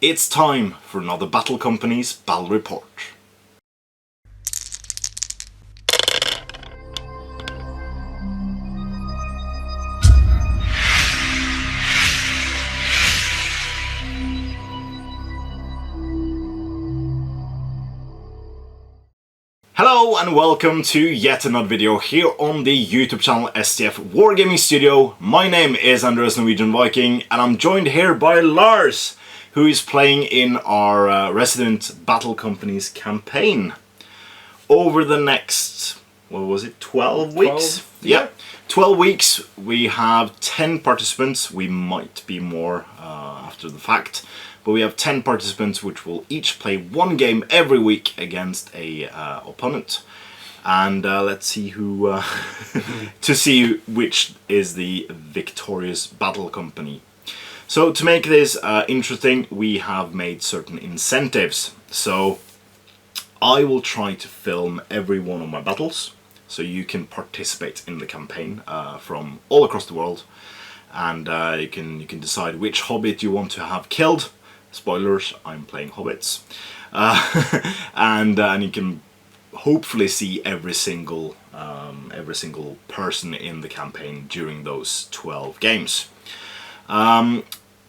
It's time for another Battle Company's Battle Report. Hello and welcome to yet another video here on the YouTube channel STF Wargaming Studio. My name is Andreas Norwegian Viking and I'm joined here by Lars, who is playing in our Resident Battle Companies campaign. Over the next, what was it, 12 weeks? 12, yeah. 12 weeks, we have 10 participants. We might be more after the fact. But we have 10 participants which will each play one game every week against a opponent. And let's see who, to see which is the victorious battle company. So to make this interesting, we have made certain incentives. So I will try to film every one of my battles, so you can participate in the campaign from all across the world. And you can decide which hobbit you want to have killed. Spoilers, I'm playing hobbits. And you can hopefully see every single person in the campaign during those 12 games.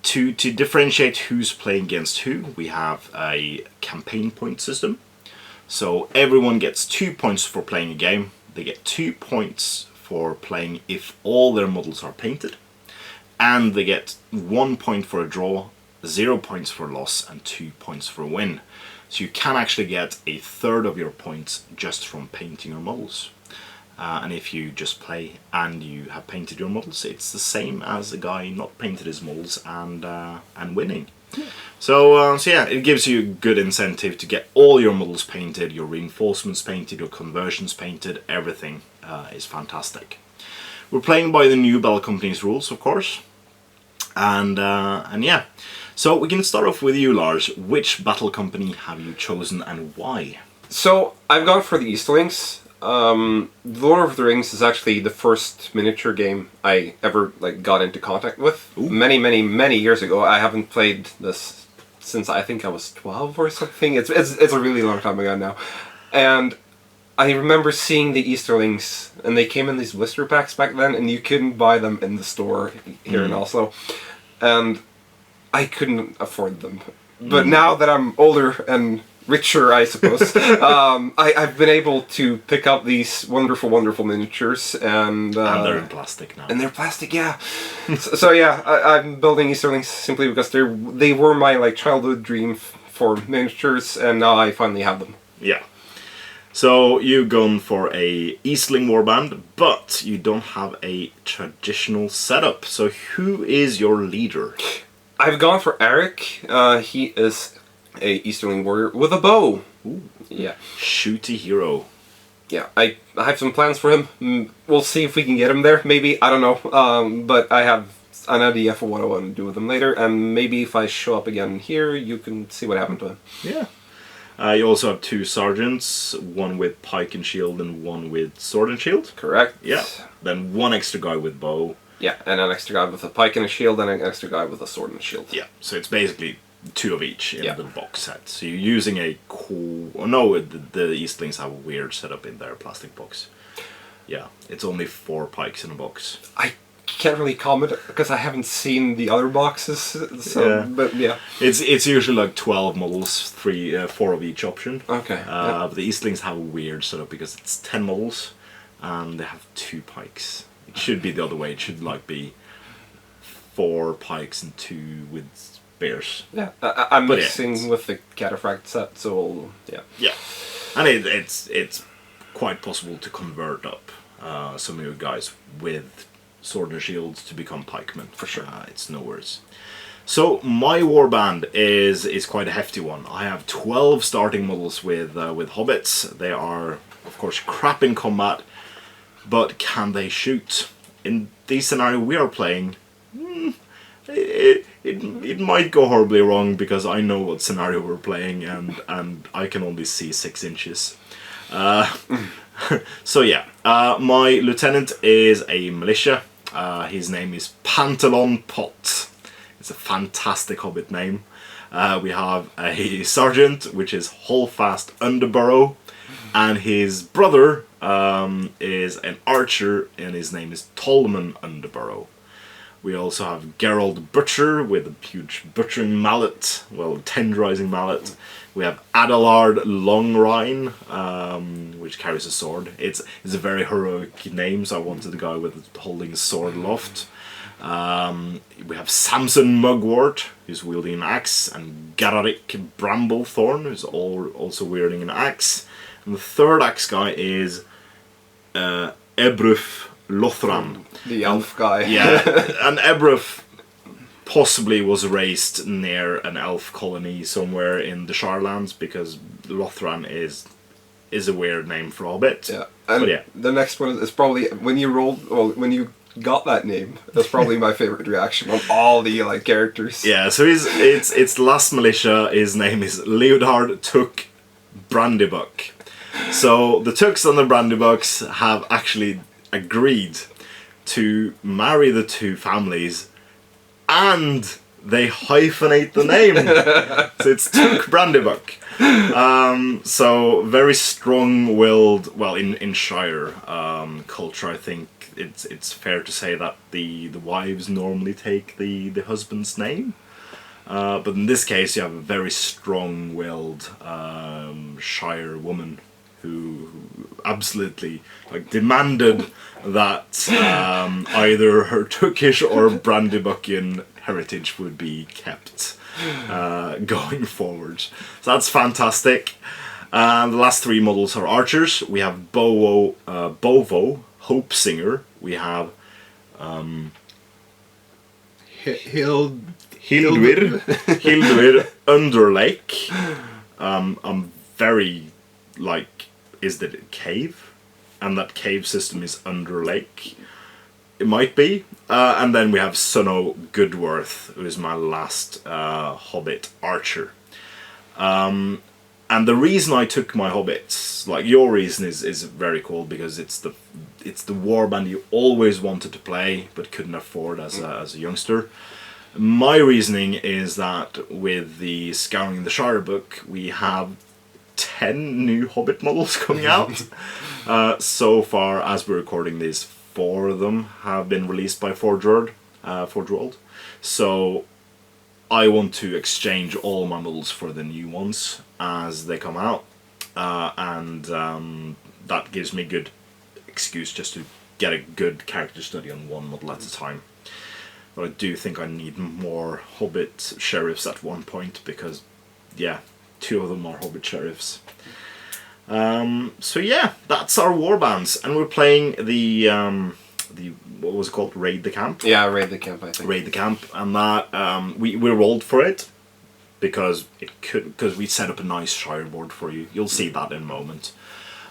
To differentiate who's playing against who, we have a campaign point system. So everyone gets 2 points for playing a game. They get 2 points for playing if all their models are painted. And they get 1 point for a draw, 0 points for loss, and 2 points for a win. So you can actually get a third of your points just from painting your models. And if you just play and you have painted your models, it's the same as a guy not painted his models and winning. Yeah. So yeah, it gives you a good incentive to get all your models painted, your reinforcements painted, your conversions painted. Everything is fantastic. We're playing by the new Battle Company's rules, of course. And yeah, so we can start off with you, Lars. Which battle company have you chosen and why? So I've gone for the Easterlings. Lord of the Rings is actually the first miniature game I ever got into contact with. Ooh. Many years ago. I haven't played this since I think I was 12 or something. It's a really long time ago now. And I remember seeing the Easterlings, and they came in these blister packs back then, and you couldn't buy them in the store here in Oslo. And I couldn't afford them. But now that I'm older and richer, I suppose, I've been able to pick up these wonderful miniatures. And they're in plastic now. And they're plastic, yeah. so yeah, I'm building Easterlings simply because they were my childhood dream for miniatures, and now I finally have them. Yeah. So you've gone for a Easterling warband, but you don't have a traditional setup. So who is your leader? I've gone for Eric. He is a Easterling warrior with a bow. Ooh. Yeah. Shooty hero. Yeah, I have some plans for him. We'll see if we can get him there, maybe. I don't know. But I have an idea for what I want to do with him later. And maybe if I show up again here, you can see what happened to him. Yeah. You also have 2 sergeants, one with pike and shield and one with sword and shield. Correct. Yeah. Then 1 extra guy with bow. Yeah, and an extra guy with a pike and a shield, and an extra guy with a sword and a shield. Yeah, so it's basically 2 of each in the box set. So you're using a cool... Oh no, the Eastlings have a weird setup in their plastic box. Yeah, it's only 4 pikes in a box. I can't really comment because I haven't seen the other boxes. So, yeah. But yeah, it's usually 12 models, 4 of each option. Okay. But the Eastlings have a weird setup because it's 10 models and they have 2 pikes. It should be the other way. It should be 4 pikes and 2 with spears. Yeah, I'm mixing with the cataphract set, so yeah. Yeah, and it's quite possible to convert up some of your guys with sword and shields to become pikemen. For sure. It's no worries. So my warband is quite a hefty one. I have 12 starting models with hobbits. They are, of course, crap in combat, but can they shoot? In the scenario we are playing, it might go horribly wrong because I know what scenario we're playing and I can only see 6 inches. So yeah, my lieutenant is a militia. His name is Pantalon Pot. It's a fantastic hobbit name. We have a sergeant, which is Holfast Underborough, and his brother is an archer, and his name is Tolman Underborough. We also have Gerald Butcher with a huge butchering mallet, well, tenderizing mallet. We have Adelard Longrine, which carries a sword. It's a very heroic name, so I wanted the guy with holding a sword aloft. We have Samson Mugwort, who's wielding an axe, and Garrick Bramblethorn, who's also wielding an axe. And the third axe guy is Ebruf Lothran. The elf guy. Yeah, and Ebruf possibly was raised near an elf colony somewhere in the Shirelands, because Lothran is a weird name for a hobbit. Yeah, and but yeah. The next one is probably when you got that name. That's probably my favorite reaction on all the characters. Yeah, so it's the last militia. His name is Leodard Took Brandybuck. So the Tooks and the Brandybucks have actually agreed to marry the two families, and they hyphenate the name. So it's Took Brandybuck. So very strong-willed. Well, in Shire culture, I think it's fair to say that the wives normally take the husband's name. But in this case, you have a very strong-willed Shire woman who absolutely demanded that either her Tookish or Brandybuckian heritage would be kept going forward. So that's fantastic. The last three models are archers. We have Bovo, Hope Singer. We have Hildwir Underlake. I'm very is that a cave? And that cave system is Underlake. It might be. And then we have Sunno Goodworth, who is my last Hobbit archer. And the reason I took my hobbits, your reason, is very cool, because it's the warband you always wanted to play but couldn't afford as a youngster. My reasoning is that with the Scouring the Shire book, we have 10 new Hobbit models coming out. So far, as we're recording this, 4 of them have been released by Forge World. So I want to exchange all my models for the new ones as they come out, and that gives me a good excuse just to get a good character study on one model at a time. But I do think I need more Hobbit sheriffs at one point, because, yeah, 2 of them are Hobbit sheriffs. So yeah, that's our warbands, and we're playing the what was it called? Raid the Camp? Yeah, Raid the Camp, I think. Raid the Camp, and that we rolled for it because we set up a nice Shire board for you. You'll see that in a moment.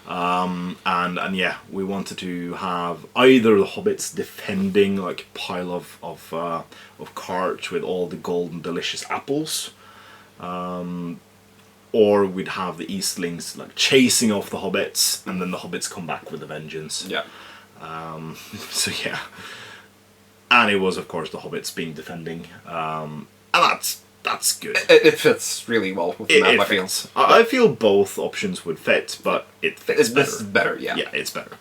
And yeah, we wanted to have either the hobbits defending a pile of carts with all the golden delicious apples, or we'd have the Easterlings chasing off the hobbits, and then the hobbits come back with a vengeance. Yeah. So yeah, and it was of course the hobbits being defending, and that's good. It fits really well with the map. I feel both options would fit, but it fits better. This is better, yeah. Yeah, it's better.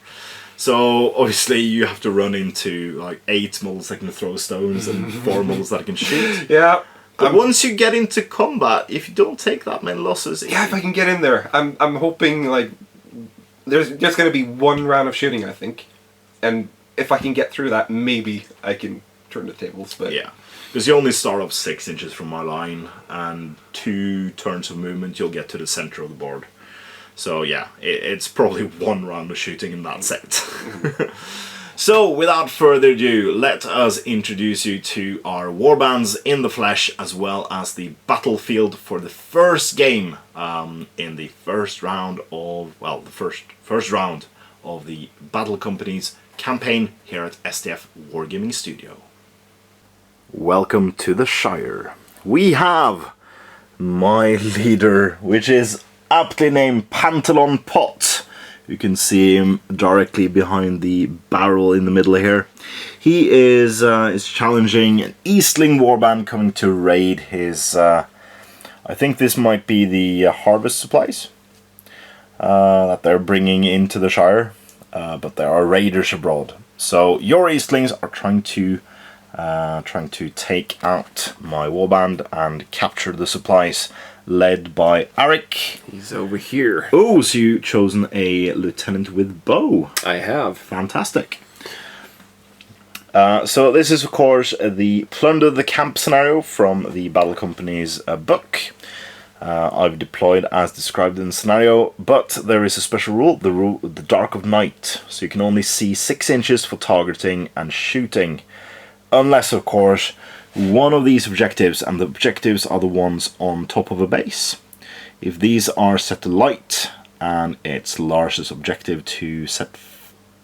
So obviously you have to run into 8 models that can throw stones and 4 models that can shoot. Yeah. But once you get into combat, if you don't take that many losses... Yeah, if I can get in there. I'm hoping, there's just going to be 1 round of shooting, I think. And if I can get through that, maybe I can turn the tables, but... Yeah, because you only start off 6 inches from my line, and 2 turns of movement, you'll get to the center of the board. So yeah, it's probably 1 round of shooting in that set. So, without further ado, let us introduce you to our warbands in the flesh, as well as the battlefield for the first game in the first round of, first round of the Battle Company's campaign here at STF Wargaming Studio. Welcome to the Shire. We have my leader, which is aptly named Pantalon Pot. You can see him directly behind the barrel in the middle here. He is challenging an Eastling warband coming to raid his I think this might be the harvest supplies that they're bringing into the Shire, but there are raiders abroad. So your Easterlings are trying to take out my warband and capture the supplies, led by Arik. He's over here. Oh, so you've chosen a lieutenant with bow. I have. Fantastic. So this is, of course, the Plunder the Camp scenario from the Battle Company's book. I've deployed as described in the scenario, but there is a special rule, the Dark of Night. So you can only see 6 inches for targeting and shooting. Unless, of course, one of these objectives, and the objectives are the ones on top of a base. If these are set to light, and it's Lars's objective to set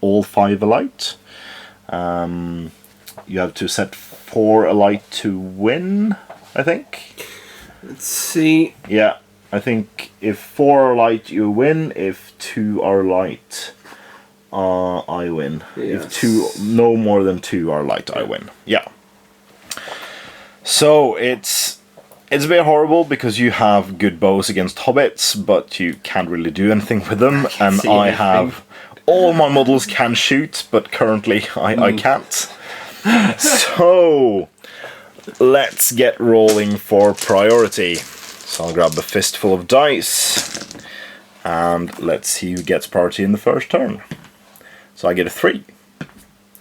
all 5 alight, you have to set 4 alight to win, I think. Let's see. Yeah, I think if 4 are light, you win. If 2 are light, I win. Yes. If no more than 2 are light, I win. Yeah. So it's a bit horrible because you have good bows against hobbits, but you can't really do anything with them. And I have all my models can shoot, but currently I can't. So let's get rolling for priority. So I'll grab a fistful of dice, and let's see who gets priority in the first turn. So I get a 3,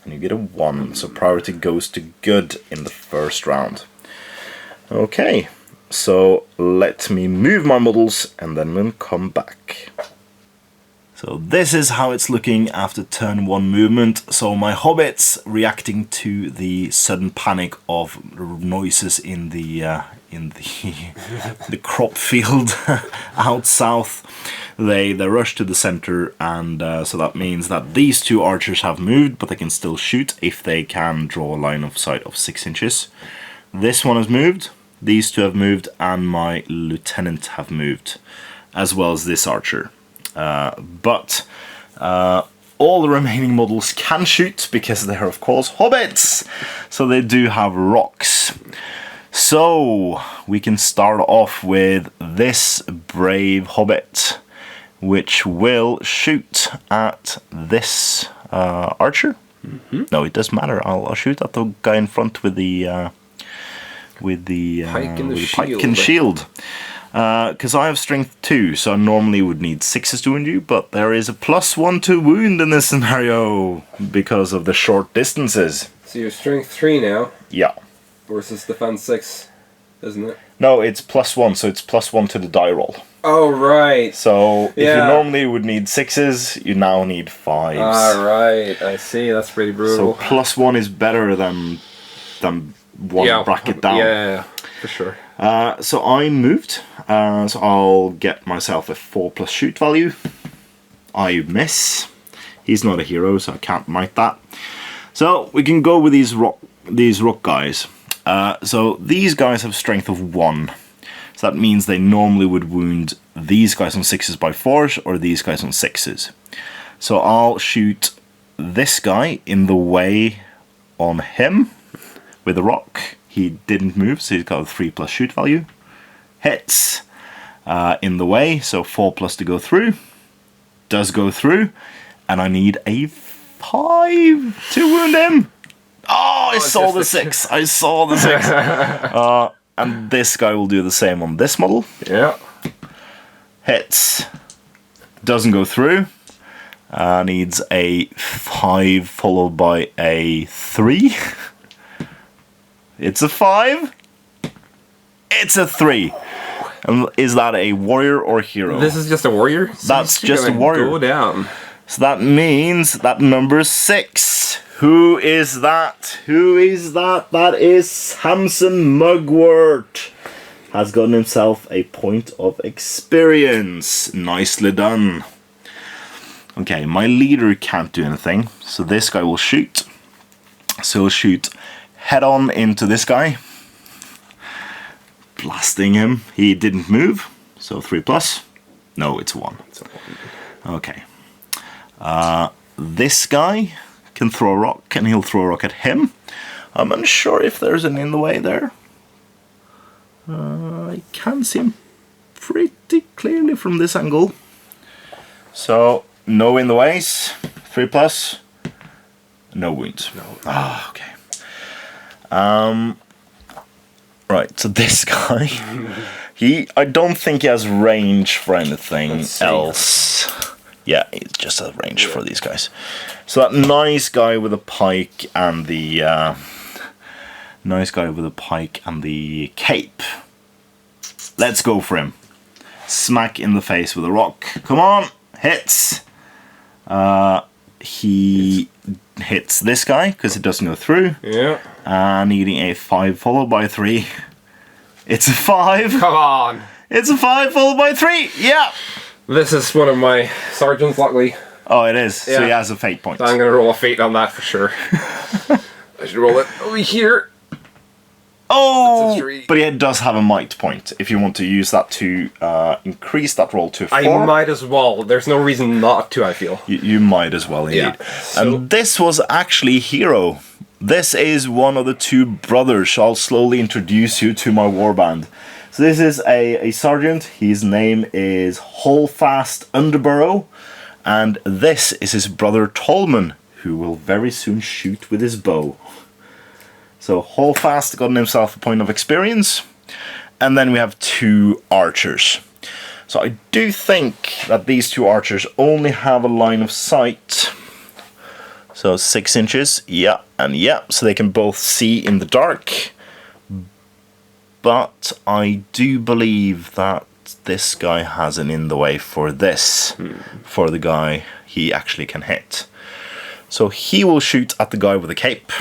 and you get a 1. So priority goes to good in the first round. Okay, so let me move my models, and then we'll come back. So this is how it's looking after turn 1 movement. So my hobbits, reacting to the sudden panic of noises in the the crop field out south, they rush to the center, and so that means that these 2 archers have moved, but they can still shoot if they can draw a line of sight of 6 inches. This one has moved, these 2 have moved, and my lieutenant have moved, as well as this archer. But all the remaining models can shoot because they're, of course, hobbits, so they do have rocks. So we can start off with this brave hobbit, which will shoot at this archer. Mm-hmm. No, it doesn't matter. I'll shoot at the guy in front with the pike and shield. Because I have strength 2, so I normally would need 6s to wound you, but there is a +1 to wound in this scenario because of the short distances. So you're strength 3 now. Yeah. Versus defense 6, isn't it? No, it's +1, so it's +1 to the die roll. Oh, right. So if you normally would need 6s, you now need 5s. Alright, I see. That's pretty brutal. So +1 is better than 1 bracket down. Yeah, for sure. So I moved, so I'll get myself a 4+ shoot value. I miss. He's not a hero, so I can't might that. So we can go with these rock guys. So these guys have strength of 1. So that means they normally would wound these guys on 6s by 4s, or these guys on 6s. So I'll shoot this guy in the way on him with a rock. He didn't move, so he's got a 3+ shoot value. Hits in the way, so 4+ to go through. Does go through, and I need a 5 to wound him. Oh, I saw the 6. I saw the 6. And this guy will do the same on this model. Yeah. Hits. Doesn't go through. Needs a 5 followed by a 3. It's a 5. It's a 3. Is that a warrior or hero? This is just a warrior? So that's just a warrior. Go down. So that means that number 6. Who is that? Who is that? That is Samson Mugwort. Has gotten himself a point of experience. Nicely done. Okay, my leader can't do anything, so this guy will shoot. So he'll shoot head on into this guy, blasting him. He didn't move, so 3+. No, it's 1. Okay. This guy can throw a rock, and he'll throw a rock at him. I'm unsure if there's an in the way there. I can see him pretty clearly from this angle. So, no in the ways, 3+, no wounds. No. Ah, okay. Right, so this guy, I don't think he has range for anything else. Yeah, he just has range for these guys. So that nice guy with a pike and the cape. Let's go for him. Smack in the face with a rock. Come on, hits. He hits this guy because it doesn't go through. Yeah. Needing a 5 followed by a 3. It's a 5. Come on. It's a 5 followed by 3. Yeah. This is one of my sergeants, luckily. Oh, it is. Yeah. So he has a fate point. So I'm gonna roll a fate on that for sure. I should roll it over here. Oh, That's a 3. but it does have a might point. If you want to use that to increase that roll to 4. I might as well. There's no reason not to, I feel. You might as well, indeed. Yeah. So, And this was actually Hero. This is one of the 2 brothers. I'll slowly introduce you to my warband. So this is a sergeant. His name is Holdfast Underborough. And this is his brother Tolman, who will very soon shoot with his bow. So Holdfast gotten himself a point of experience. And then we have 2 archers. So I do think that these 2 archers only have a line of sight. So 6 inches, yeah, and yeah, so they can both see in the dark. But I do believe that this guy has an in the way for this, for the guy he actually can hit. So he will shoot at the guy with the cape.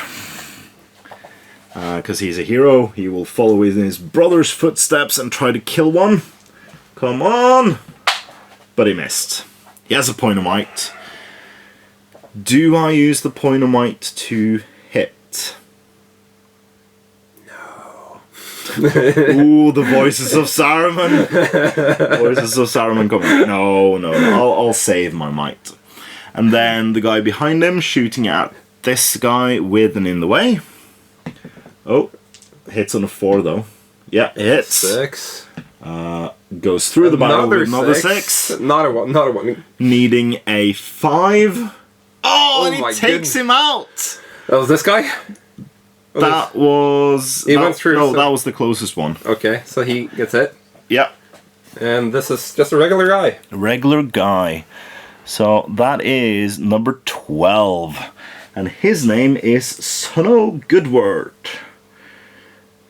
Because he's a hero, he will follow in his brother's footsteps and try to kill one. Come on! But he missed. He has a point of might. Do I use the point of might to hit? No. Ooh, the voices of Saruman. Voices of Saruman coming. No, I'll save my might. And then the guy behind him shooting at this guy with an in the way. Oh, hits on a 4 though. Yeah, it hits. 6. Goes through the barrel with another 6. Not a one. Needing a 5. Oh, and he my takes him out! That was this guy? That was... He went through... No, so... that was the closest one. Okay, so he gets hit. Yep. And this is just a regular guy. A regular guy. So that is number 12. And his name is Snow Goodword.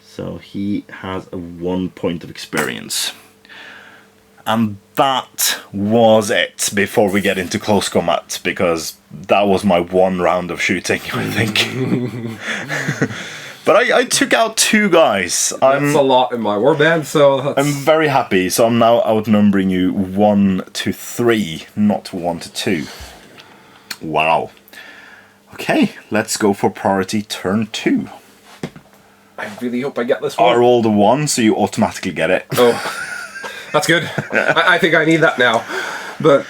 So he has a 1 point of experience. And that was it before we get into close combat, because that was my 1 round of shooting, I think. But I took out 2 guys. That's a lot in my warband, so that's... I'm very happy. So I'm now outnumbering you 1 to 3, not 1 to 2. Wow. Okay, let's go for priority turn 2. I really hope I get this one. I rolled a 1, so you automatically get it. Oh, that's good. I think I need that now. But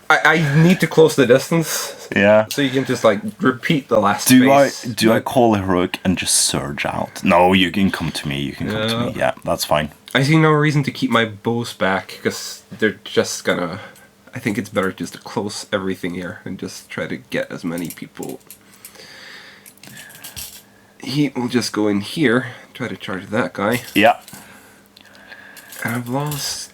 I need to close the distance. Yeah. So you can just like repeat the last Do space. I call a heroic and just surge out? No, you can come to me. You can come to me. Yeah, that's fine. I see no reason to keep my bows back because they're just gonna... I think it's better just to close everything here and just try to get as many people. He will just go in here, try to charge that guy. Yeah. And I've lost...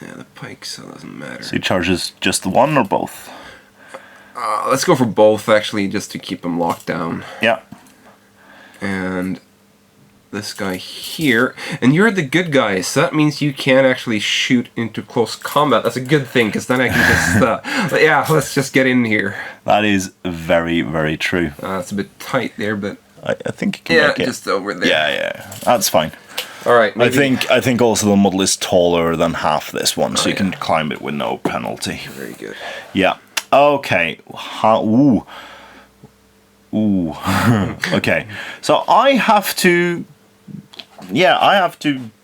Yeah, the pike, so it doesn't matter. So he charges just the 1 or both? Let's go for both, actually, just to keep him locked down. Yeah. And this guy here. And you're the good guy, so that means you can actually shoot into close combat. That's a good thing, because then I can just... but yeah, let's just get in here. That is very, very true. It's a bit tight there, but... I think you can make it. Yeah, just over there. Yeah. That's fine. Alright, I think also the model is taller than half this one, so you yeah. can climb it with no penalty. Very good. Yeah. Okay. Ooh. Okay. So I have to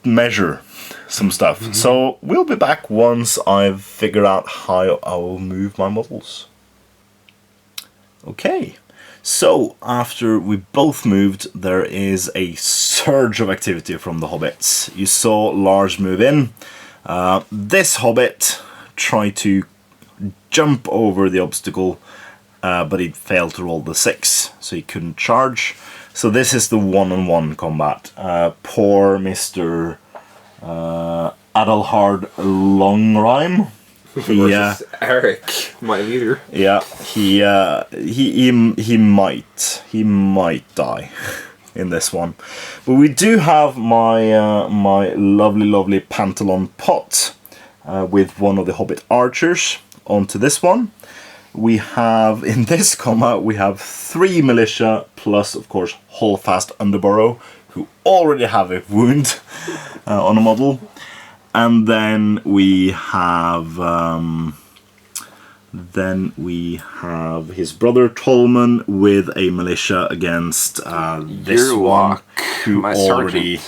measure some stuff. Mm-hmm. So we'll be back once I've figured out how I will move my models. Okay. So after we both moved, there is a surge of activity from the hobbits. You saw Lars move in. This hobbit tried to jump over the obstacle, but he failed to roll the 6, so he couldn't charge. So this is the one-on-one combat. Poor Mr. Adelhard Longrime. Versus Eric, my leader. Yeah, he might die in this one, but we do have my my lovely Pantalon pot with one of the Hobbit archers onto this one. We have in this combat we have 3 militia plus of course Holdfast Underborough, who already have a wound on a model. And then we have his brother Tolman with a militia against this one, who already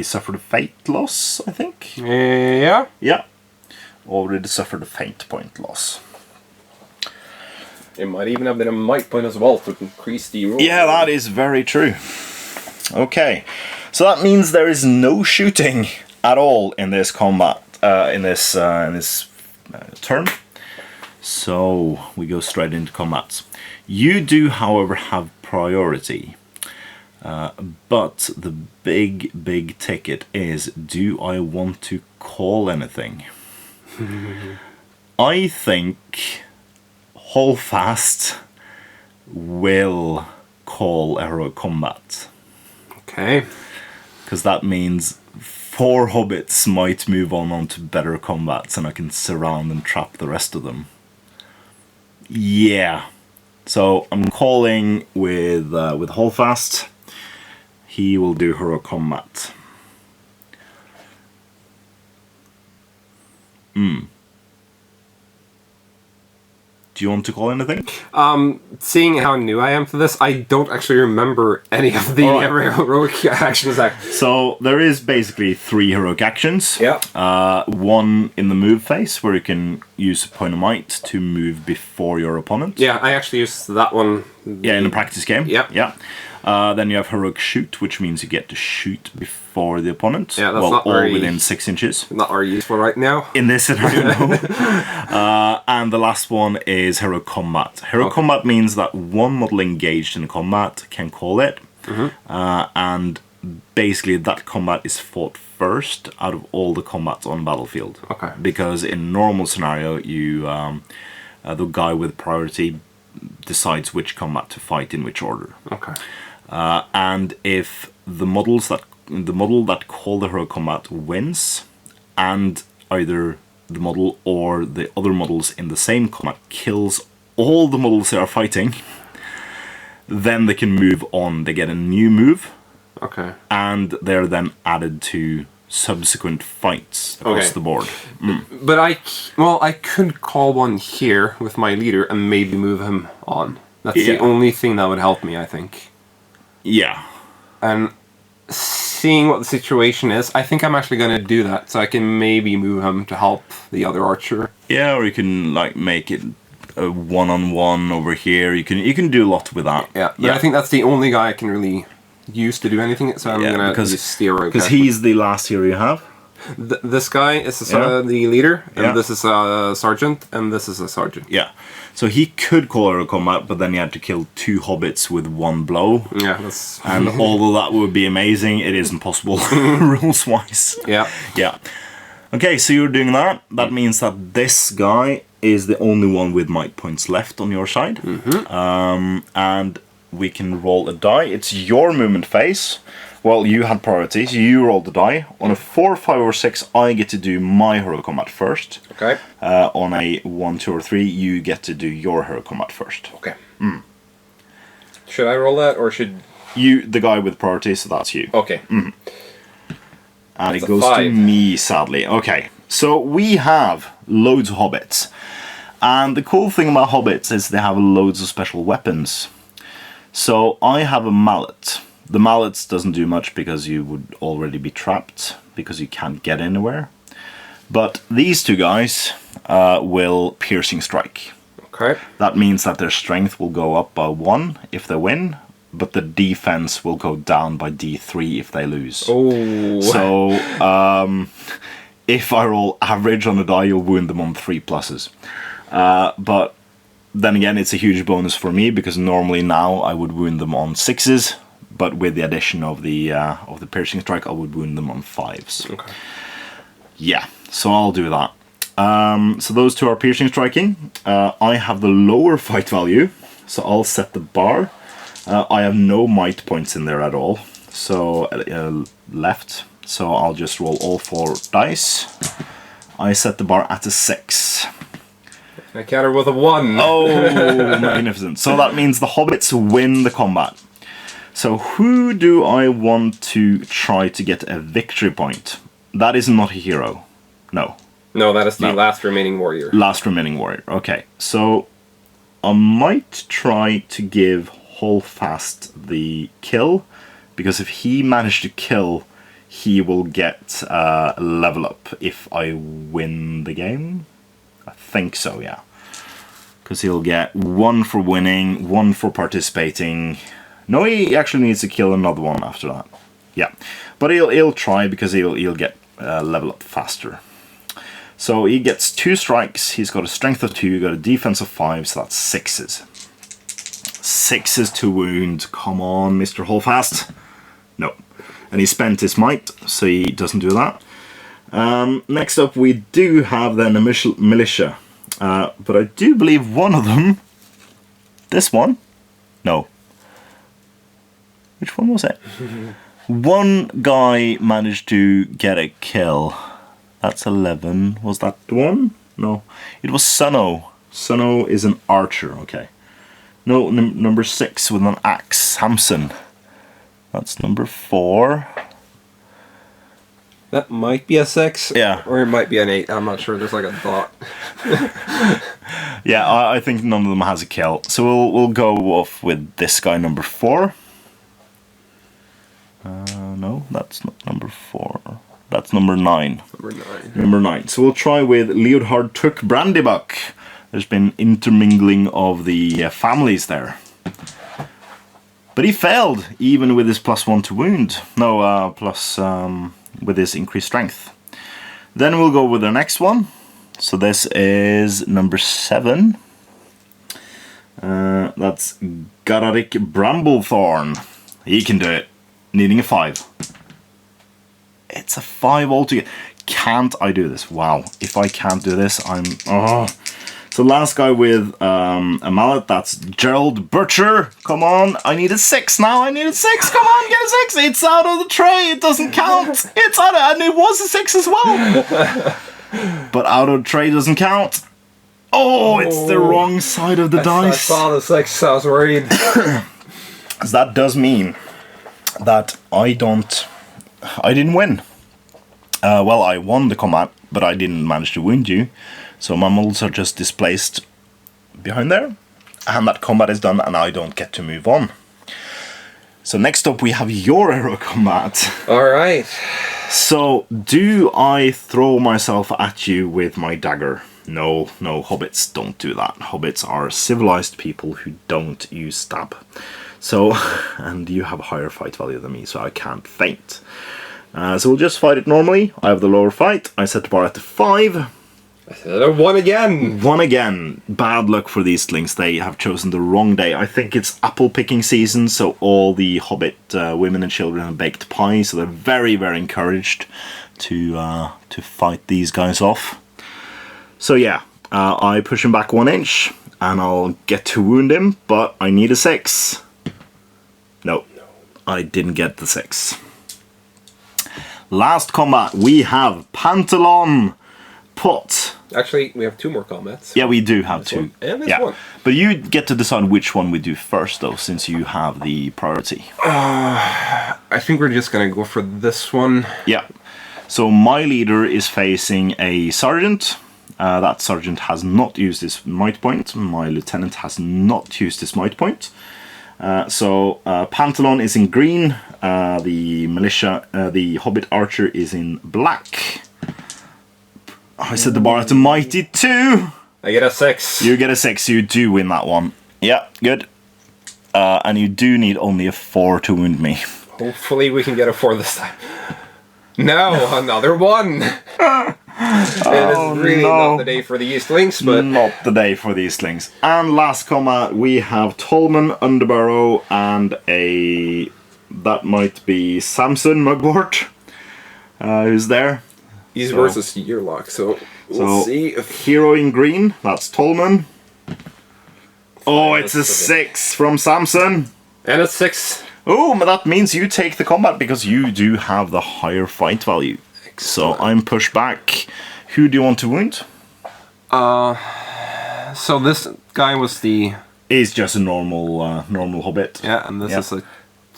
suffered a fate loss, I think. Yeah. Yeah, already suffered a fate point loss. It might even have been a might point as well to increase the roll. Yeah, that is very true. Okay, so that means there is no shooting at all in this combat, in this turn. So we go straight into combats. You do, however, have priority, but the big ticket is: do I want to call anything? I think Holdfast will call a heroic combat. Okay. Because that means 4 hobbits might move on to better combats, and I can surround and trap the rest of them. Yeah. So I'm calling with Holdfast. He will do heroic combat. Do you want to call anything? Seeing how new I am to this, I don't actually remember any of the heroic actions. So there is basically 3 heroic actions. Yeah. One in the move phase, where you can use a point of might to move before your opponent. Yeah, I actually used that one. Yeah, in a practice game. Yeah. Yeah. Then you have heroic shoot, which means you get to shoot before the opponent. Yeah, that's not all within 6 inches. Not very useful right now. In this scenario, no. And the last one is heroic combat. Heroic combat means that one model engaged in combat can call it, and basically that combat is fought first out of all the combats on the battlefield. Okay. Because in normal scenario, you the guy with priority decides which combat to fight in which order. Okay. And if the model that call the heroic combat wins, and either the model or the other models in the same combat kills all the models they are fighting, then they can move on. They get a new move. Okay. And they're then added to subsequent fights across the board. But I could call one here with my leader and maybe move him on. That's the only thing that would help me, I think. Yeah. And seeing what the situation is, I think I'm actually going to do that, so I can maybe move him to help the other archer. Yeah, or you can like make it a one-on-one over here. You can do a lot with that. Yeah, but I think that's the only guy I can really use to do anything, so I'm going to use steer. Because he's the last hero you have. This guy is the leader, and this is a sergeant, and this is a sergeant. Yeah. So he could call her a combat, but then he had to kill 2 hobbits with 1 blow. Yeah, that's... And although that would be amazing, it isn't possible rules-wise. Yeah. Yeah. Okay, so you're doing that. That means that this guy is the only one with might points left on your side. And we can roll a die. It's your movement phase. Well, you had priorities. You rolled the die. On a 4, 5, or 6, I get to do my hero combat first. Okay. On a 1, 2, or 3, you get to do your hero combat first. Okay. Should I roll that, or should... You, the guy with priorities, so that's you. Okay. And that's it goes to me, sadly. Okay. So we have loads of hobbits. And the cool thing about hobbits is they have loads of special weapons. So I have a mallet. The mallet doesn't do much because you would already be trapped, because you can't get anywhere. But these 2 guys will piercing strike. Okay. That means that their strength will go up by 1 if they win, but the defense will go down by D3 if they lose. Oh. So if I roll average on the die, you'll wound them on 3 pluses. But then again, it's a huge bonus for me because normally now I would wound them on 6s, but with the addition of the piercing strike, I would wound them on 5s. Okay. Yeah, so I'll do that. So those two are piercing striking. I have the lower fight value, so I'll set the bar. I have no might points in there at all, so left. So I'll just roll all 4 dice. I set the bar at a 6. I counter with a 1. Oh, magnificent. So that means the hobbits win the combat. So who do I want to try to get a victory point? That is not a hero. No. No, that is the last remaining warrior. Last remaining warrior. Okay. So I might try to give Holdfast the kill, because if he managed to kill, he will get a level up if I win the game. I think so, yeah. Because he'll get 1 for winning, 1 for participating. No, he actually needs to kill another one after that. Yeah, but he'll try because he'll get level up faster. So he gets 2 strikes. He's got a strength of 2, got a defense of 5, so that's 6s. 6s to wound. Come on, Mr. Holdfast. No. And he spent his might, so he doesn't do that. Next up, we do have then a militia. But I do believe one of them... This one? No. Which one was it? One guy managed to get a kill. That's 11. Was that the one? No. It was Sunno. Sunno is an archer, okay. No, number 6 with an axe. Samson. That's number 4. That might be a 6. Yeah. Or it might be an 8. I'm not sure. There's like a dot. Yeah, I think none of them has a kill. So we'll go off with this guy, number 4. No, that's not number 4. That's number 9. Number 9. Number 9. So we'll try with Leodhard Took Brandybuck. There's been intermingling of the families there. But he failed, even with his +1 to wound. No, with his increased strength. Then we'll go with the next one. So this is number 7. That's Gararik Bramblethorn. He can do it. Needing a 5. It's a 5 altogether. Can't I do this? Wow. If I can't do this, I'm... Oh. So last guy with a mallet, that's Gerald Butcher. Come on, I need a 6 now. I need a 6. Come on, get a 6. It's out of the tray. It doesn't count. It's out of... And it was a 6 as well. But out of the tray doesn't count. Oh, it's the wrong side of the dice. I saw the 6, I was worried. So that does mean that I didn't win. Well, I won the combat, but I didn't manage to wound you. So my models are just displaced behind there. And that combat is done, and I don't get to move on. So next up we have your hero combat. Alright. So, do I throw myself at you with my dagger? No, hobbits don't do that. Hobbits are civilized people who don't use stab. So, and you have a higher fight value than me, so I can't feint. So we'll just fight it normally. I have the lower fight. I set the bar at the 5. I said a 1 again. 1 again. Bad luck for the Easterlings. They have chosen the wrong day. I think it's apple picking season, so all the hobbit women and children have baked pie, so they're very, very encouraged to fight these guys off. So yeah, I push him back 1 inch, and I'll get to wound him, but I need a 6. No, I didn't get the 6. Last combat, we have Pantalon Pot. Actually, we have 2 more combats. Yeah, we do have 2. And this one. But you get to decide which one we do first, though, since you have the priority. I think we're just gonna go for this one. Yeah. So my leader is facing a sergeant. That sergeant has not used his might point. My lieutenant has not used his might point. So Pantalon is in green. The militia, the hobbit archer is in black. I set the bar at a mighty 2. I get a 6. You get a 6. You do win that one. Yeah, good. And you do need only a 4 to wound me. Hopefully we can get a 4 this time. No, another 1! It is really not the day for the Easterlings, but... Not the day for the Easterlings. And last combat, we have Tolman, Underbarrow, and a... That might be Samson Mugwort, who's there. He's versus Yearlock, so we'll see if... Hero in green, that's Tolman. Oh, it's a 6 from Samson. And a 6. Oh, but that means you take the combat because you do have the higher fight value. So I'm pushed back. Who do you want to wound? So this guy was the... He's just a normal hobbit. Yeah, and this is a...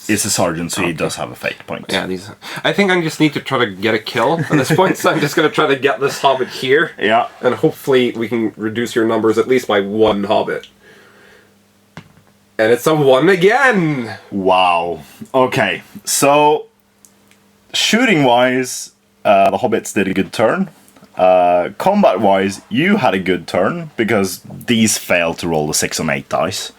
It's a sergeant, so he does have a fate point. Yeah, these... I think I just need to try to get a kill at this point, so I'm just going to try to get this hobbit here. Yeah. And hopefully we can reduce your numbers at least by 1 hobbit. And it's a 1 again! Wow. Okay, so... Shooting-wise, the hobbits did a good turn. Combat-wise, you had a good turn, because these failed to roll the 6 on 8 dice.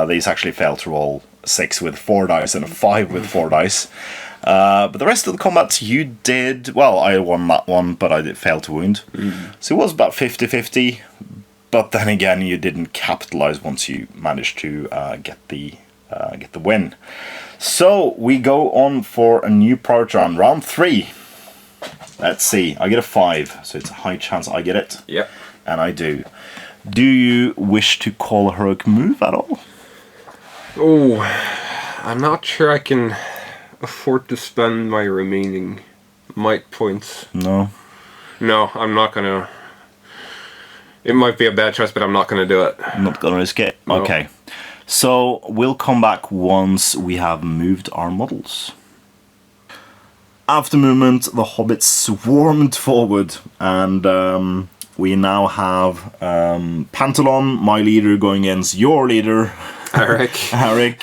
These actually failed to roll 6 with 4 dice and a 5 with 4 dice. But the rest of the combats you did... Well, I won that one, but I did fail to wound. So it was about 50-50. But then again, you didn't capitalize once you managed to get the win. So we go on for a new priority round. Round 3. Let's see. I get a 5, so it's a high chance I get it. Yep. And I do. Do you wish to call a heroic move at all? Oh, I'm not sure I can afford to spend my remaining might points. No. No, I'm not gonna. It might be a bad choice, but I'm not gonna do it. Not gonna risk it? No. Okay. So we'll come back once we have moved our models. After movement, the hobbits swarmed forward, and we now have Pantalon, my leader, going against your leader, Eric. Eric.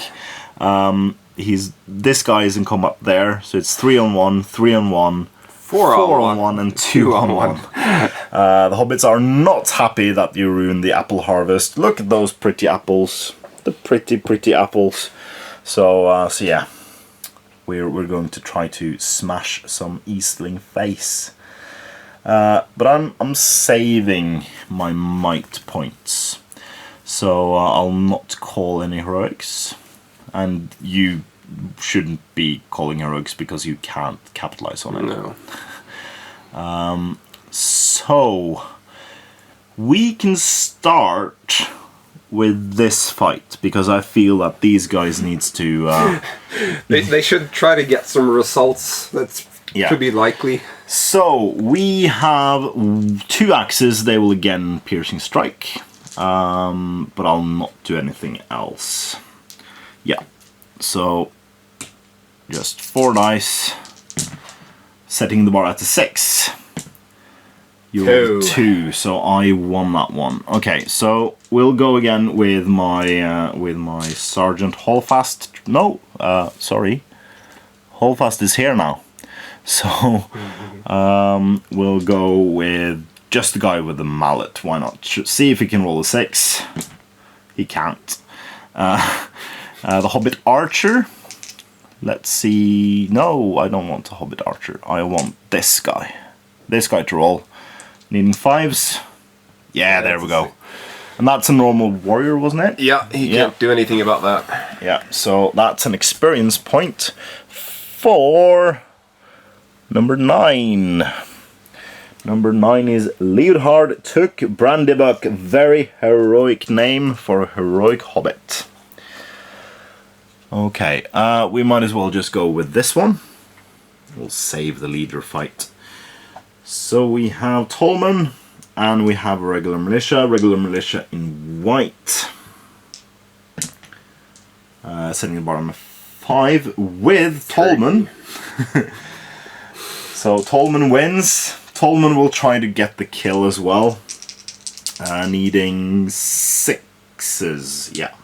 This guy is in combat there, so it's 3-on-1, 3-on-1, 4-on-1, and 2-on-1. The hobbits are not happy that you ruined the apple harvest. Look at those pretty apples, the pretty apples. So yeah. We're going to try to smash some Eastling face. But I'm saving my might points. So I'll not call any heroics. And you shouldn't be calling heroics because you can't capitalize on it. No. So we can start with this fight, because I feel that these guys needs to... They should try to get some results. That's should be likely. So, we have 2 axes. They will again piercing strike. But I'll not do anything else. Yeah. So, just 4 dice. Setting the bar at a 6. You rolled 2, so I won that one. Okay, so we'll go again with my Sergeant Hallfast. No, sorry, Hallfast is here now. So we'll go with just the guy with the mallet. Why not? See if he can roll a 6. He can't. The Hobbit Archer. Let's see. No, I don't want a Hobbit Archer. I want this guy. This guy to roll. Needing 5s. Yeah, there we go. And that's a normal warrior, wasn't it? Yeah, he can't do anything about that. Yeah, so that's an experience point for number 9. Number 9 is Leodhard Took Brandybuck. Very heroic name for a heroic hobbit. Okay, we might as well just go with this one. We'll save the leader fight. So we have Tolman, and we have a regular militia in white. Setting the bar on a 5 with Tolman. So Tolman wins. Tolman will try to get the kill as well. Needing 6s, yeah.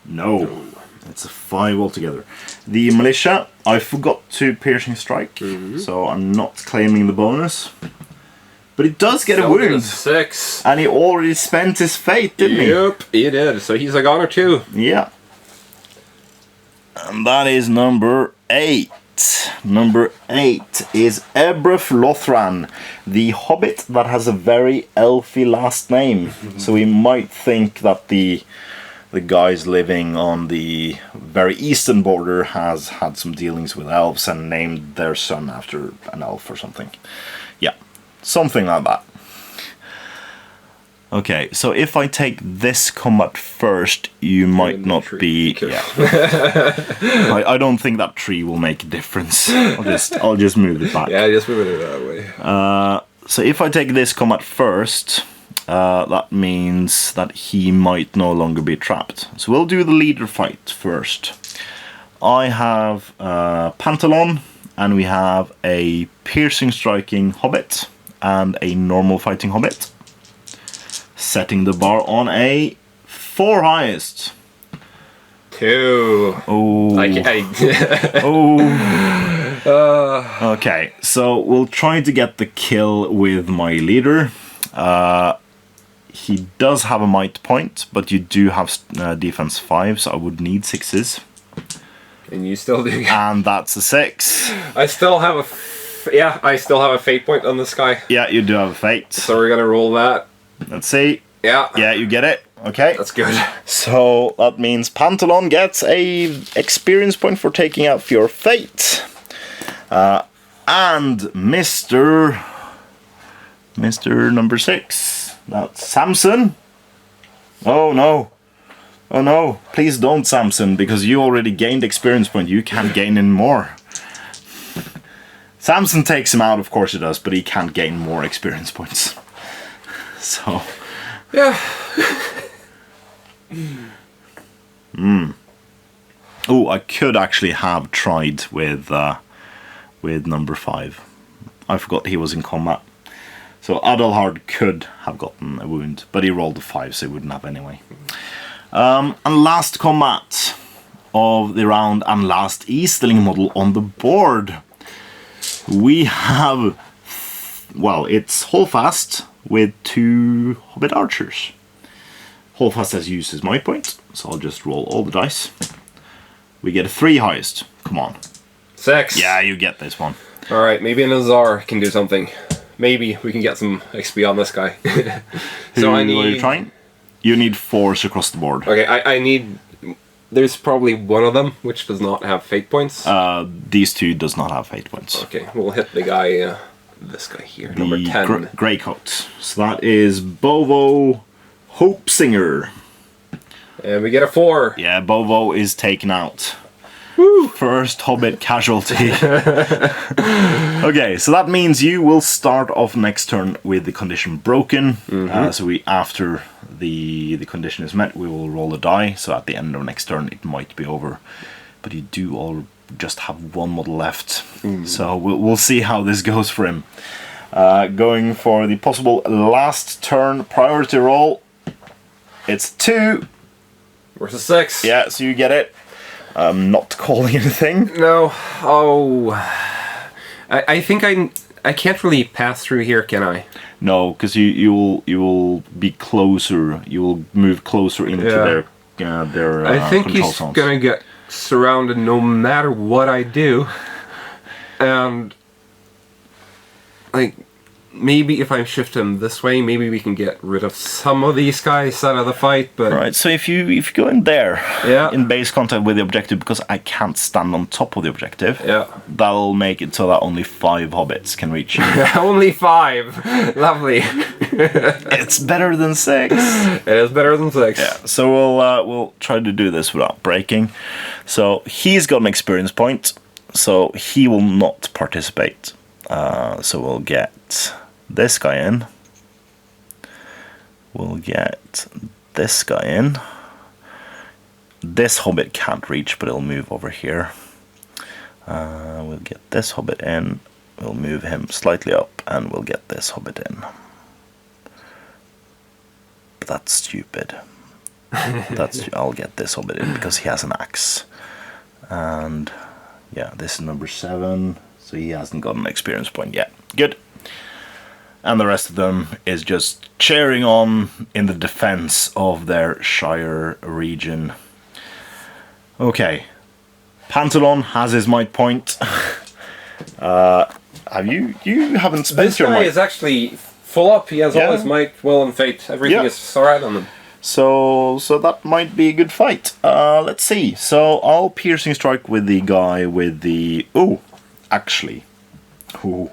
No, it's a 5 altogether. The militia, I forgot to piercing strike, so I'm not claiming the bonus. But he does get a Still get wound. 6. And he already spent his fate, didn't he? Yep, he did. So he's a goner too. Yeah. And that is number 8. Number 8 is Ebref Lothran, the hobbit that has a very elfy last name. So we might think that the guys living on the very eastern border has had some dealings with elves and named their son after an elf or something. Yeah, something like that. Okay, so if I take this combat first, you might not be. Yeah. I don't think that tree will make a difference. I'll just move it back. Yeah, just move it that way. So if I take this combat first, that means that he might no longer be trapped. So we'll do the leader fight first. I have Pantalon, and we have a piercing striking hobbit and a normal fighting hobbit. Setting the bar on a 4 highest. 2. Oh. Oh. Okay, so we'll try to get the kill with my leader. He does have a might point, but you do have defense 5, so I would need 6s. And you still do. And that's a 6. I still have I still have a fate point on this guy. Yeah, you do have a fate. So we're gonna roll that. Let's see. Yeah. Yeah, you get it. Okay. That's good. So that means Pantalon gets a experience point for taking out your fate. And Mr. Number 6. That's Samson. Oh no. Oh no. Please don't, Samson, because you already gained experience point. You can't gain any more. Samson takes him out, of course he does, but he can't gain more experience points. So, yeah. Oh, I could actually have tried with number 5. I forgot he was in combat. So Adalhard could have gotten a wound, but he rolled a 5, so he wouldn't have anyway. And last combat of the round and last Easterling model on the board. We have, well, it's Holdfast with 2 Hobbit Archers. Holdfast has used his might point, so I'll just roll all the dice. We get a 3 highest. Come on. 6. Yeah, you get this one. Alright, maybe an Azar can do something. Maybe we can get some XP on this guy. So What are you trying? You need 4s across the board. Okay, I need... There's probably one of them which does not have fate points. These 2 does not have fate points. Okay, we'll hit the guy, this guy here, number 10. Grey coat. So that is Bovo Hopesinger. And we get a 4. Yeah, Bovo is taken out. Woo! First Hobbit casualty. Okay, so that means you will start off next turn with the condition broken. So after the condition is met, we will roll a die. So at the end of next turn, it might be over. But you do all just have 1 model left. So we'll see how this goes for him. Going for the possible last turn priority roll. It's 2. Versus 6. Yeah, so you get it. I'm not calling anything. No. Oh. I think I can't really pass through here, can I? No, because you will be closer. You will move closer into their I think control he's zones. gonna get surrounded no matter what I do. And like maybe if I shift him this way, maybe we can get rid of some of these guys out of the fight. But right, so if you go in there, yeah, in base contact with the objective, because I can't stand on top of the objective, yeah, that'll make it so that only 5 hobbits can reach you. Only 5. Lovely. It's better than 6. It is better than 6. Yeah, so we'll try to do this without breaking. So he's got an experience point, so he will not participate. So we'll get this guy in. We'll get this guy in. This hobbit can't reach, but it'll move over here. We'll get this hobbit in. We'll move him slightly up, and we'll get this hobbit in. But that's stupid. I'll get this hobbit in because he has an axe. And yeah, this is number 7. So he hasn't got an experience point yet. Good. And the rest of them is just cheering on in the defense of their Shire region. Okay. Pantalon has his might point. Have you haven't spent This your guy might. is actually full up. He has all his might, will, and fate. Everything is alright on him. So that might be a good fight. Let's see. So I'll piercing strike with the guy with the... Oh, actually. Ooh.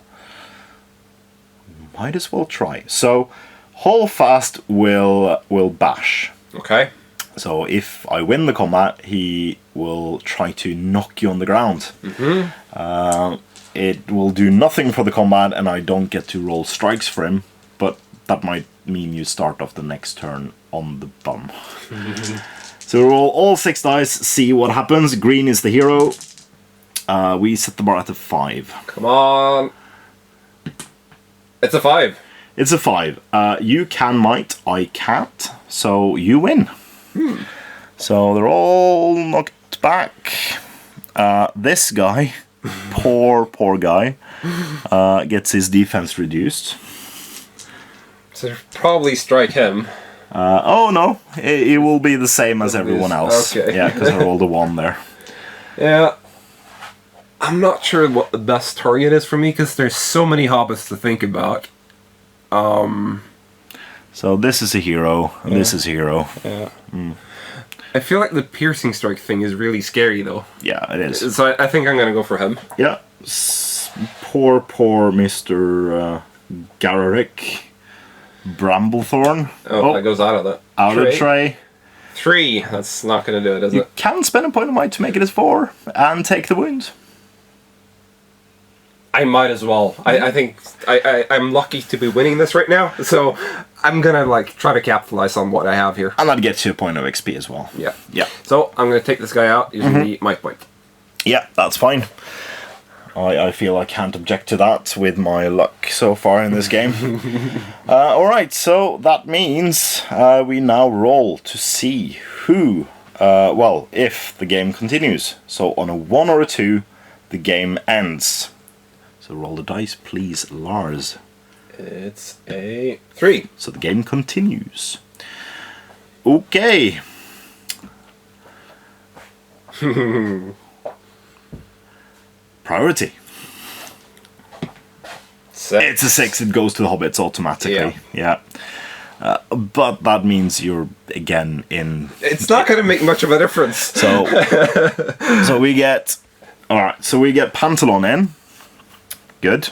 Might as well try. So hold fast will bash. Okay. So if I win the combat, he will try to knock you on the ground. It will do nothing for the combat, and I don't get to roll strikes for him. But that might mean you start off the next turn on the bum. So roll all 6 dice, see what happens. Green is the hero. We set the bar at a 5. Come on. It's a 5. It's a 5. You can might, I can't. So you win. So they're all knocked back. This guy, poor guy, gets his defense reduced. So probably strike him. Oh no, it will be the same as everyone else. Okay. Yeah, because I rolled a 1 there. Yeah. I'm not sure what the best target is for me because there's so many hobbits to think about. So this is a hero, and this is a hero. Yeah. I feel like the piercing strike thing is really scary though. Yeah, it is. So I think I'm gonna go for him. Yeah. Poor Mr. Garrick Bramblethorn. Oh, that goes out of that. Out of tray. 3. That's not gonna do it, is You it? can spend a point of might to make it as 4 and take the wound. I might as well. I think I'm lucky to be winning this right now, so I'm gonna like try to capitalize on what I have here. And that gets you a point of XP as well. Yeah. Yeah. So I'm gonna take this guy out using the might point. Yeah, that's fine. I feel I can't object to that with my luck so far in this game. Alright, so that means we now roll to see who, well, if the game continues. So on a 1 or a 2, the game ends. So roll the dice, please, Lars. It's a 3. So the game continues. Okay. Priority. 6. It's a 6, it goes to the hobbits automatically. Yeah. But that means you're again in... It's not going to make much of a difference. So we get... Alright, so we get Pantalon in. Good.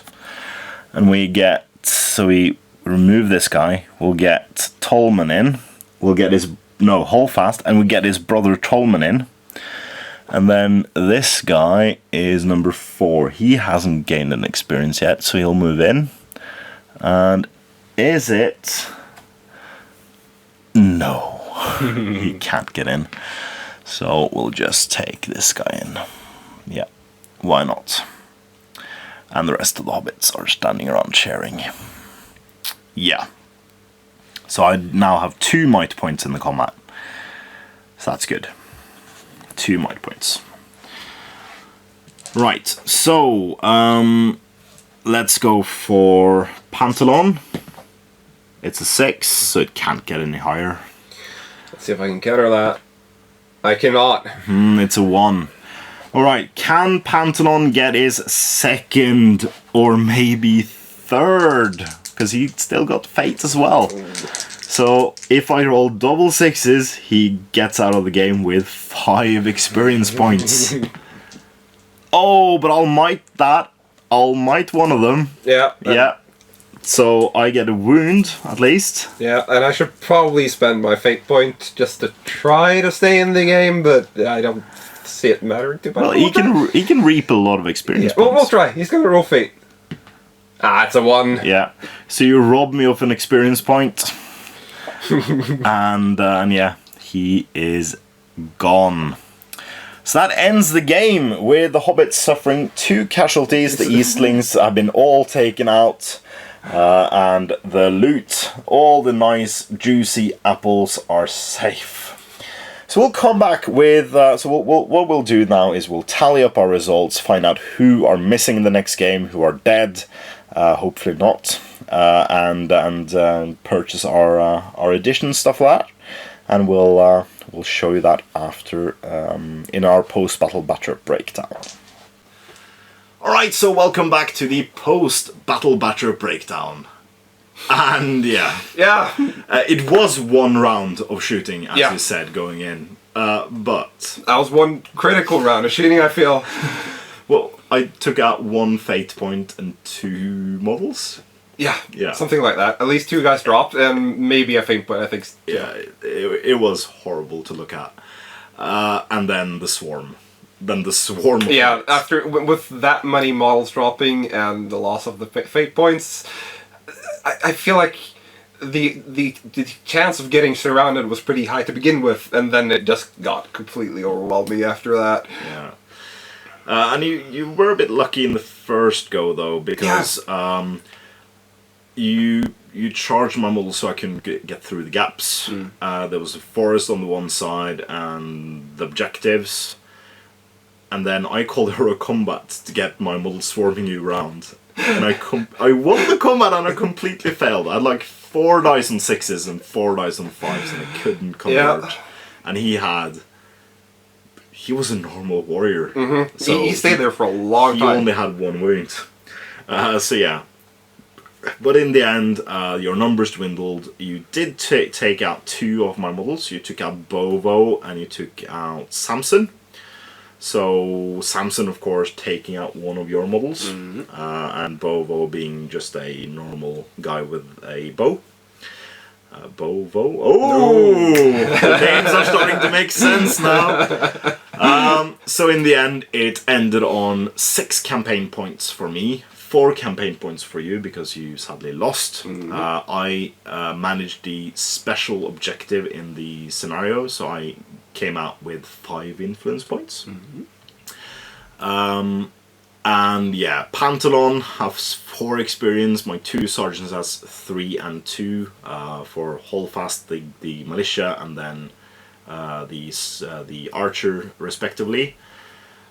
And we get... So we remove this guy. We'll get Tolman in. We'll get his... No, hold fast. And we get his brother Tolman in. And then this guy is number 4. He hasn't gained an experience yet, so he'll move in. And is it... No. He can't get in. So we'll just take this guy in. Yeah, why not? And the rest of the hobbits are standing around cheering. Yeah. So I now have 2 might points in the combat. So that's good. 2 might points. Right, so let's go for Pantalon. It's a 6, so it can't get any higher. Let's see if I can counter that. I cannot. It's a 1. Alright, can Pantalon get his 2nd or maybe 3rd? Because he still got Fate as well. So if I roll double 6s, he gets out of the game with 5 experience points. Oh, but I'll might that. I'll might one of them. Yeah. Yeah. So I get a wound, at least. Yeah, and I should probably spend my fate point just to try to stay in the game, but I don't see it mattering too much. Well, he can reap a lot of experience We'll points. try. He's going to roll fate. Ah, it's a 1. Yeah. So you rob me of an experience point. and yeah, he is gone. So that ends the game with the hobbits suffering 2 casualties. The Easterlings have been all taken out. And the loot, all the nice juicy apples are safe. So we'll come back with, what we'll do now is we'll tally up our results, find out who are missing in the next game, who are dead, hopefully not, and purchase our edition, stuff like that, and we'll show you that after in our post-battle batcher breakdown. Alright, so welcome back to the post-battle batcher breakdown. And yeah, it was one round of shooting, as you said, going in, but that was one critical round of shooting, I feel. Well, I took out 1 fate point and 2 models. Yeah, something like that. At least 2 guys dropped, and maybe a fate point, I think. Yeah, it was horrible to look at. And then the swarm. Yeah, after with that many models dropping and the loss of the fate points, I feel like the chance of getting surrounded was pretty high to begin with, and then it just got completely overwhelming after that. Yeah. And you were a bit lucky in the first go, though, because you charged my model so I can get through the gaps. There was a forest on the one side and the objectives. And then I called her a combat to get my model swarming you around. And I won the combat and I completely failed. I had like 4 dice on 6s and 4 dice on 5s and I couldn't convert. And he was a normal warrior. So he stayed there for a long time. He only had 1 wound. So yeah. But in the end, your numbers dwindled. You did take out 2 of my models. You took out Bovo and you took out Samson. So Samson, of course, taking out 1 of your models, and Bovo being just a normal guy with a bow. Bovo. Oh, the names are starting to make sense now. So in the end, it ended on 6 campaign points for me, 4 campaign points for you because you sadly lost. I managed the special objective in the scenario, so I came out with 5 influence points. And yeah, Pantalon has 4 experience, my 2 sergeants has 3 and 2 for Holdfast, the militia, and then the archer respectively.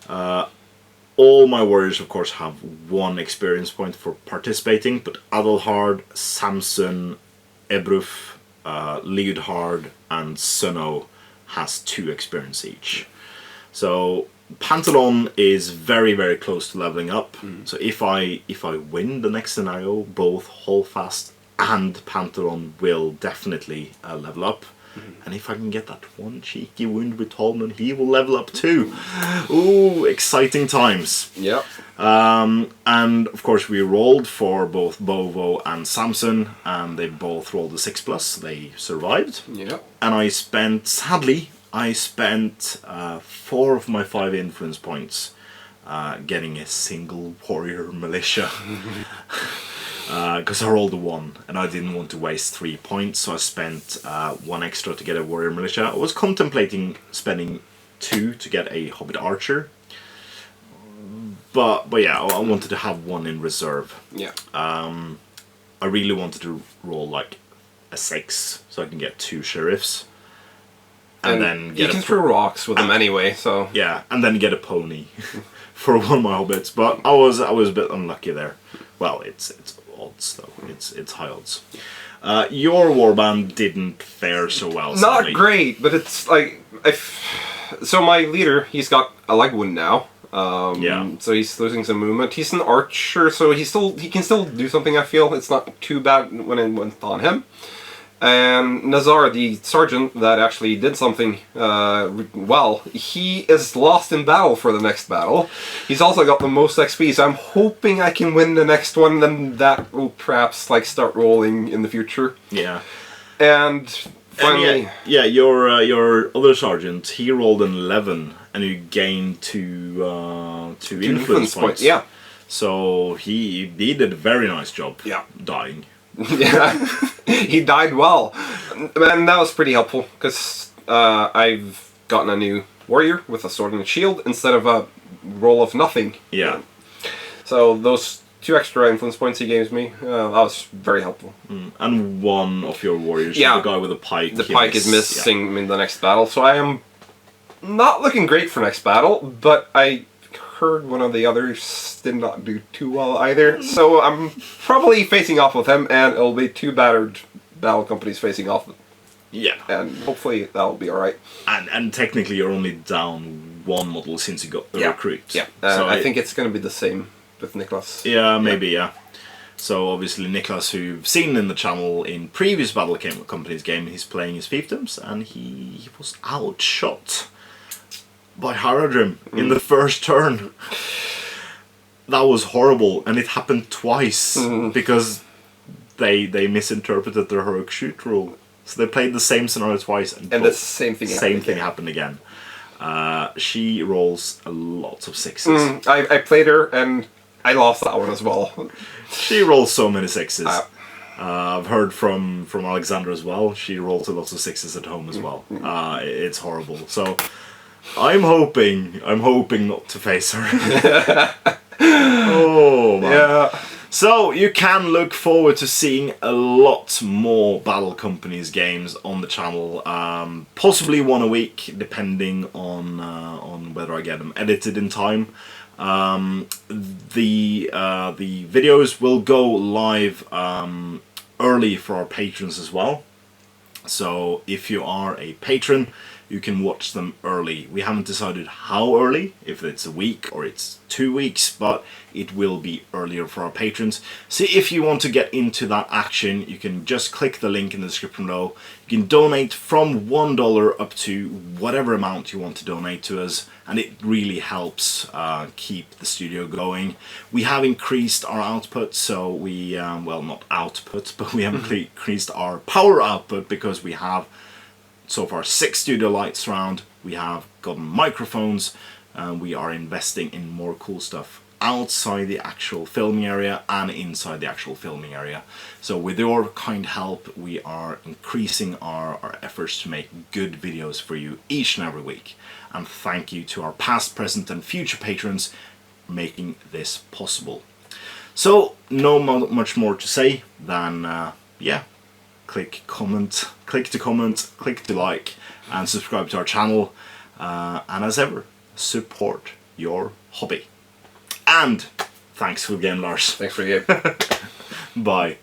All my warriors, of course, have 1 experience point for participating, but Adelhard, Samson, Ebruf, Leodhard, and Sunno has 2 experience each. So Pantalon is very, very close to leveling up. So if I win the next scenario, both Holdfast and Pantalon will definitely level up. And if I can get that 1 cheeky wound with Tolman, he will level up too. Ooh, exciting times. Yep. And of course we rolled for both Bovo and Samson, and they both rolled a 6+. They survived. Yep. And sadly, I spent 4 of my 5 influence points getting a single warrior militia. Because I rolled a 1 and I didn't want to waste 3 points, so I spent 1 extra to get a warrior militia. I was contemplating spending 2 to get a hobbit archer, but yeah, I wanted to have 1 in reserve. Yeah. I really wanted to roll like a 6 so I can get 2 sheriffs, and then get you can throw rocks with them anyway. So yeah, and then get a pony for 1 of my hobbits. But I was a bit unlucky there. Well, it's odds though. It's high odds. Your warband didn't fare so well. Not great, but it's like so my leader, he's got a leg wound now. So he's losing some movement. He's an archer, so he can still do something. I feel it's not too bad when it went on him. And Nazar, the sergeant that actually did something well, he is lost in battle for the next battle. He's also got the most XP, so I'm hoping I can win the next one, then that will perhaps like start rolling in the future. Yeah. And finally... your other sergeant, he rolled an 11, and you gained 2 influence points. Yeah. So he did a very nice job dying. Yeah, he died well, and that was pretty helpful because I've gotten a new warrior with a sword and a shield instead of a roll of nothing. Yeah. So those 2 extra influence points he gave me, that was very helpful. And 1 of your warriors, the guy with the pike. The pike is missing in the next battle, so I am not looking great for next battle, but I heard one of the others did not do too well either. So I'm probably facing off with him, and it'll be two battered battle companies facing off. Yeah. And hopefully that'll be alright. And technically you're only down one model since you got the recruit. Yeah. So I think it's going to be the same with Nicholas. Yeah, maybe, yeah. So obviously Nicholas, who you've seen in the channel in previous Battle Companies game, he's playing his fiefdoms, and he was outshot by Haradrim in the first turn. That was horrible, and it happened twice because they misinterpreted the heroic shoot rule. So they played the same scenario twice, and the same thing happened again. She rolls a lot of sixes. I played her, and I lost that one as well. She rolls so many sixes. I've heard from Alexandra as well. She rolls a lot of sixes at home as well. It's horrible. So I'm hoping not to face her. Oh man. Yeah. So you can look forward to seeing a lot more Battle Companies games on the channel. Possibly one a week, depending on whether I get them edited in time. The videos will go live early for our patrons as well. So if you are a patron, you can watch them early. We haven't decided how early, if it's a week or it's 2 weeks, but it will be earlier for our patrons. So if you want to get into that action, you can just click the link in the description below. You can donate from $1 up to whatever amount you want to donate to us, and it really helps keep the studio going. We have increased our output, so we, well, not output, but we have increased our power output because we have so far 6 studio lights around, we have gotten microphones, and we are investing in more cool stuff outside the actual filming area and inside the actual filming area. So with your kind help, we are increasing our efforts to make good videos for you each and every week. And thank you to our past, present and future patrons for making this possible. So no much more to say than, yeah, click to comment, click to like, and subscribe to our channel. And as ever, support your hobby. And thanks again, Lars. Thanks for the game. Bye.